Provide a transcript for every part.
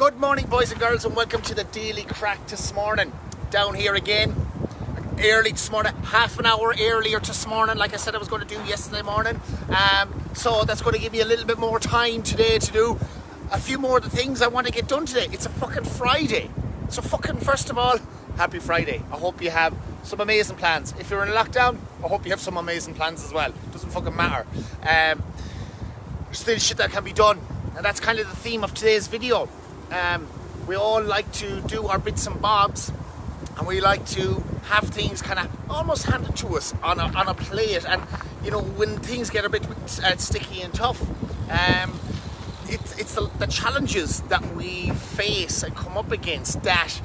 Good morning, boys and girls, and welcome to the Daily Crack this morning. Down here again, early this morning, half an hour earlier this morning, like I said I was going to do yesterday morning. So that's going to give me a little bit more time today to do a few more of the things I want to get done today. It's a fucking Friday. So first of all, happy Friday. I hope you have some amazing plans. If you're in lockdown, I hope you have some amazing plans as well. Doesn't fucking matter. There's still shit that can be done. And that's kind of the theme of today's video. We all like to do our bits and bobs, and we like to have things kind of almost handed to us on a plate. And you know, when things get a bit sticky and tough, it's the challenges that we face and come up against that,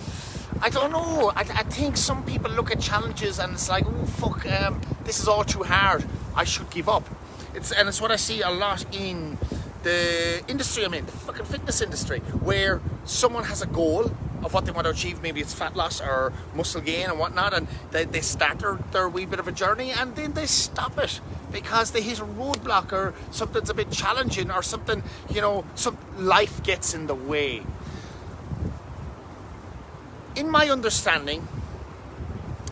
I don't know, I think some people look at challenges and it's like, oh fuck, this is all too hard, I should give up. It's what I see a lot in the industry I'm in, the fucking fitness industry, where someone has a goal of what they want to achieve. Maybe it's fat loss or muscle gain and whatnot, and they start their wee bit of a journey and then they stop it because they hit a roadblock or something's a bit challenging or something, you know, some life gets in the way. In my understanding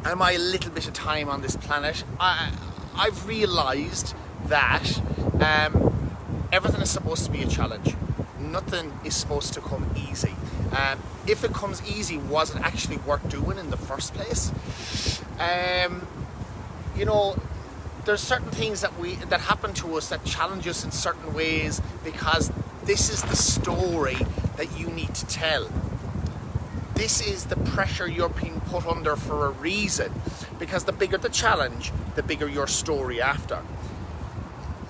and my little bit of time on this planet, I've realised that everything is supposed to be a challenge. Nothing is supposed to come easy. If it comes easy, was it actually worth doing in the first place? You know, there's certain things that happen to us that challenge us in certain ways because this is the story that you need to tell. This is the pressure you're being put under for a reason, because the bigger the challenge, the bigger your story after.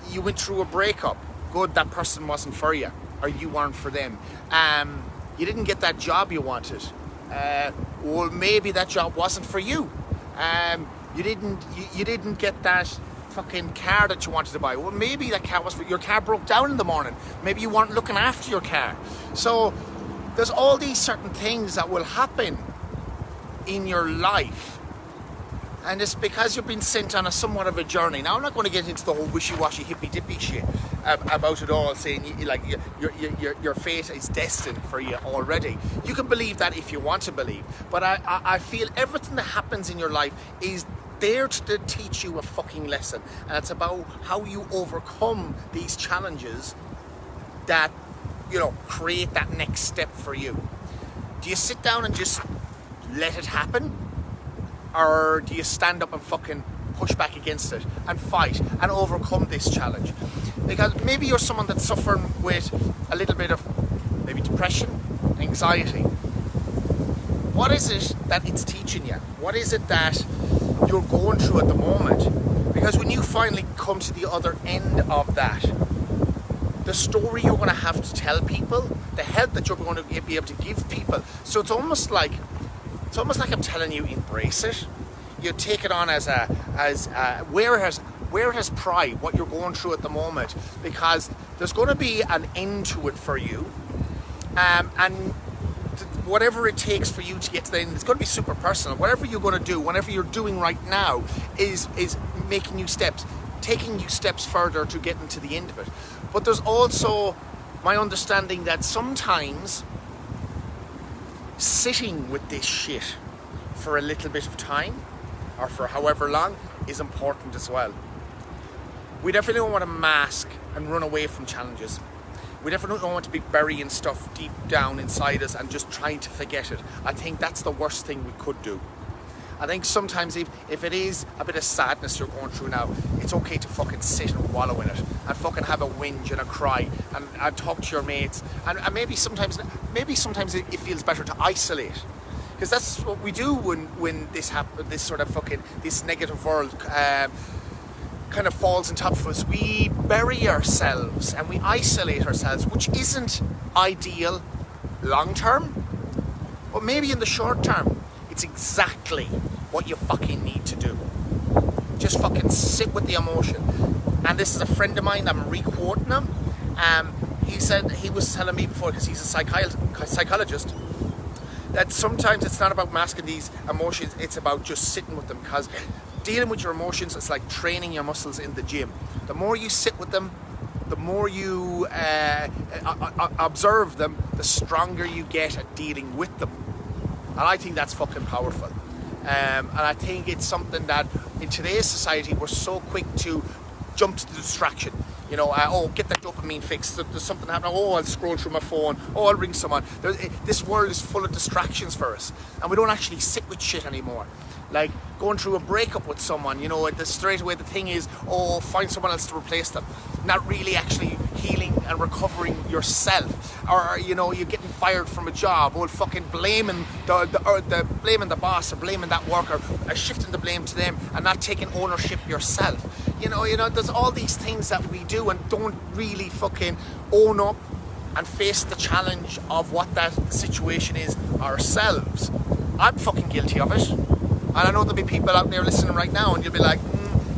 You went through a breakup. Good, that person wasn't for you, or you weren't for them. You didn't get that job you wanted. Or maybe that job wasn't for you. You didn't get that fucking car that you wanted to buy. Well, maybe that car was for your car broke down in the morning. Maybe you weren't looking after your car. So there's all these certain things that will happen in your life. And it's because you've been sent on a somewhat of a journey. Now, I'm not going to get into the whole wishy-washy, hippy-dippy shit about it all, saying your fate is destined for you already. You can believe that if you want to believe. But I feel everything that happens in your life is there to teach you a fucking lesson. And it's about how you overcome these challenges that, you know, create that next step for you. Do you sit down and just let it happen? Or do you stand up and fucking push back against it and fight and overcome this challenge? Because maybe you're someone that's suffering with a little bit of maybe depression, anxiety. What is it that it's teaching you? What is it that you're going through at the moment? Because when you finally come to the other end of that, the story you're going to have to tell people, the help that you're going to be able to give people. So it's almost like I'm telling you, embrace it. You take it on as where it has pride, what you're going through at the moment, because there's going to be an end to it for you, and whatever it takes for you to get to the end, it's going to be super personal. Whatever you're going to do, whatever you're doing right now, is making you steps, taking you steps further to getting to the end of it. But there's also my understanding that sometimes sitting with this shit for a little bit of time, or for however long, is important as well. We definitely don't want to mask and run away from challenges. We definitely don't want to be burying stuff deep down inside us and just trying to forget it. I think that's the worst thing we could do. I think sometimes if it is a bit of sadness you're going through now, it's okay to fucking sit and wallow in it and fucking have a whinge and a cry and talk to your mates. And maybe sometimes it feels better to isolate. Because that's what we do when this sort of fucking, this negative world kind of falls on top of us. We bury ourselves and we isolate ourselves, which isn't ideal long term, but maybe in the short term, it's exactly what you fucking need to do. Just fucking sit with the emotion. And this is a friend of mine, I'm re-quoting him. He said, he was telling me before, because he's a psychologist, that sometimes it's not about masking these emotions, it's about just sitting with them. Because dealing with your emotions, it's like training your muscles in the gym. The more you sit with them, the more you observe them, the stronger you get at dealing with them. And I think that's fucking powerful. And I think it's something that in today's society we're so quick to jump to the distraction. You know, oh, get that dopamine fix. There's something happening. Oh, I'll scroll through my phone. Oh, I'll ring someone. This world is full of distractions for us, and we don't actually sit with shit anymore. Like going through a breakup with someone, you know, straight away the thing is, oh, find someone else to replace them. Not really actually healing and recovering yourself. Or, you know, you're getting fired from a job, or fucking blaming blaming the boss or blaming that worker, or shifting the blame to them and not taking ownership yourself. You know, there's all these things that we do and don't really fucking own up and face the challenge of what that situation is ourselves. I'm fucking guilty of it. And I know there'll be people out there listening right now and you'll be like,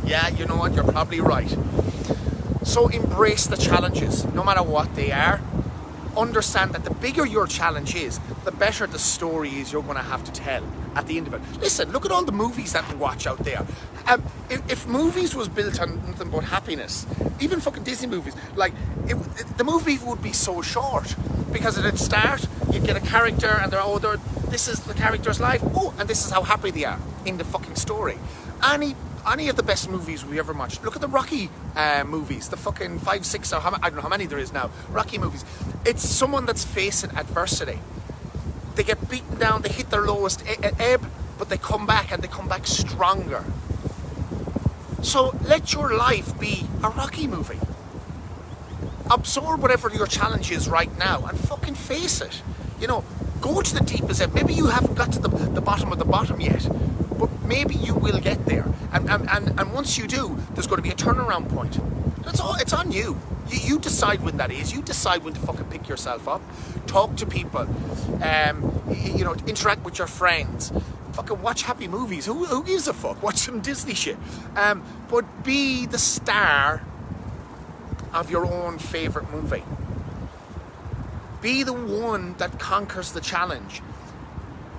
yeah, you know what, you're probably right. So embrace the challenges, no matter what they are. Understand that the bigger your challenge is, the better the story is you're going to have to tell at the end of it. Listen, look at all the movies that we watch out there. If movies was built on nothing but happiness, even fucking Disney movies, like, the movie would be so short. Because at its start, you'd get a character and this is the character's life. Oh, and this is how happy they are in the fucking story. Any of the best movies we ever watched. Look at the Rocky movies, the fucking 5, 6, or I don't know how many there is now. Rocky movies. It's someone that's facing adversity. They get beaten down, they hit their lowest ebb, but they come back and they come back stronger. So let your life be a Rocky movie. Absorb whatever your challenge is right now and fucking face it. You know, go to the deepest end. Maybe you haven't got to the bottom of the bottom yet, but maybe you will get there. And once you do, there's going to be a turnaround point. It's on you. You decide when that is. You decide when to fucking pick yourself up. Talk to people. You know, interact with your friends. Fucking watch happy movies. Who gives a fuck? Watch some Disney shit. But be the star of your own favourite movie. Be the one that conquers the challenge.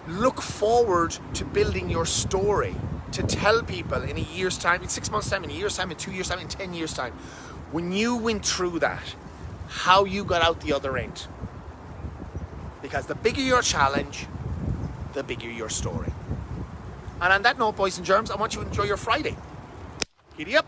Look forward to building your story to tell people in a year's time, in 6 months' time, in a year's time, in 2 years' time, in 10 years' time, when you went through that, how you got out the other end. Because the bigger your challenge, the bigger your story. And on that note, boys and germs, I want you to enjoy your Friday. Giddy up.